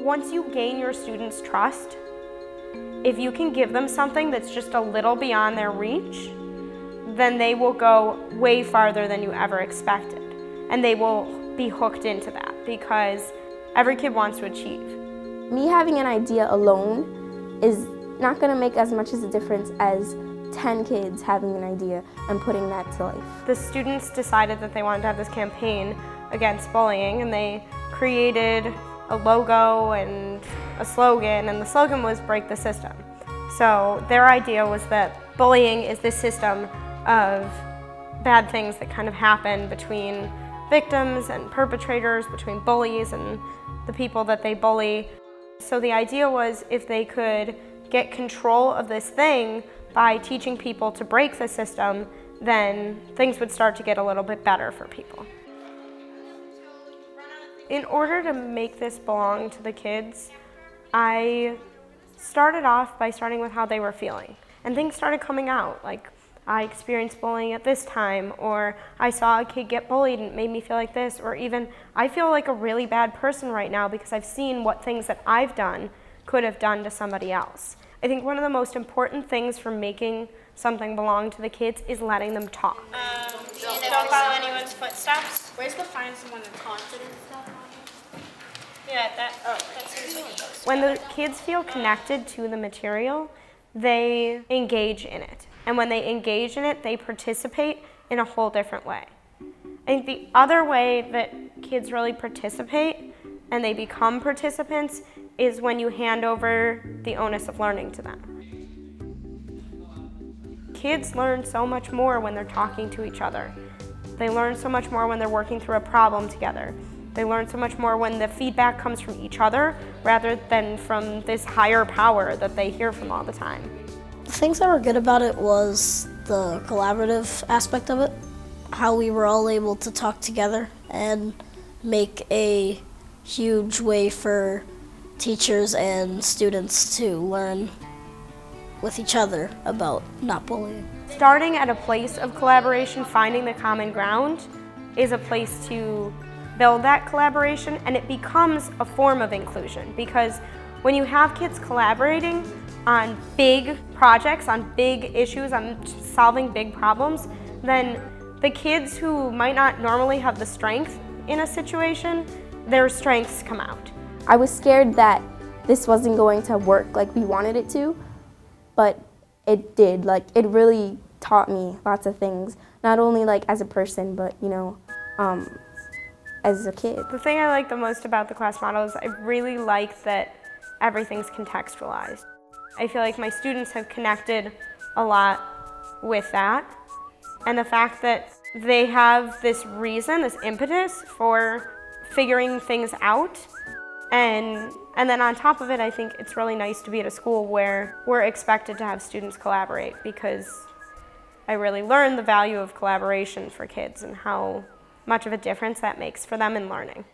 Once you gain your students' trust, if you can give them something that's just a little beyond their reach, then they will go way farther than you ever expected. And they will be hooked into that because every kid wants to achieve. Me having an idea alone is not going to make as much as a difference as 10 kids having an idea and putting that to life. The students decided that they wanted to have this campaign against bullying, and they created a logo and a slogan, and the slogan was "Break the System." So their idea was that bullying is this system of bad things that kind of happen between victims and perpetrators, between bullies and the people that they bully. So the idea was if they could get control of this thing by teaching people to break the system, then things would start to get a little bit better for people. In order to make this belong to the kids, I started off by starting with how they were feeling. And things started coming out, like I experienced bullying at this time, or I saw a kid get bullied and it made me feel like this, or even I feel like a really bad person right now because I've seen what things that I've done could have done to somebody else. I think one of the most important things for making something belong to the kids is letting them talk. Don't follow anyone's footsteps. Where's the find someone in confidence stuff on it? Yeah, that seems like it goes When the together. kids feel connected to the material, they engage in it. And when they engage in it, they participate in a whole different way. I think the other way that kids really participate and they become participants is when you hand over the onus of learning to them. Kids learn so much more when they're talking to each other. They learn so much more when they're working through a problem together. They learn so much more when the feedback comes from each other rather than from this higher power that they hear from all the time. The things that were good about it was the collaborative aspect of it, how we were all able to talk together and make a huge way for teachers and students to learn with each other about not bullying. Starting at a place of collaboration, finding the common ground, is a place to build that collaboration, and it becomes a form of inclusion because when you have kids collaborating on big projects, on big issues, on solving big problems, then the kids who might not normally have the strength in a situation, their strengths come out. I was scared that this wasn't going to work like we wanted it to, but it did. Like, it really taught me lots of things, not only like as a person, but as a kid. The thing I like the most about the class model is I really like that everything's contextualized. I feel like my students have connected a lot with that, and the fact that they have this reason, this impetus for figuring things out. And then on top of it, I think it's really nice to be at a school where we're expected to have students collaborate because I really learned the value of collaboration for kids and how much of a difference that makes for them in learning.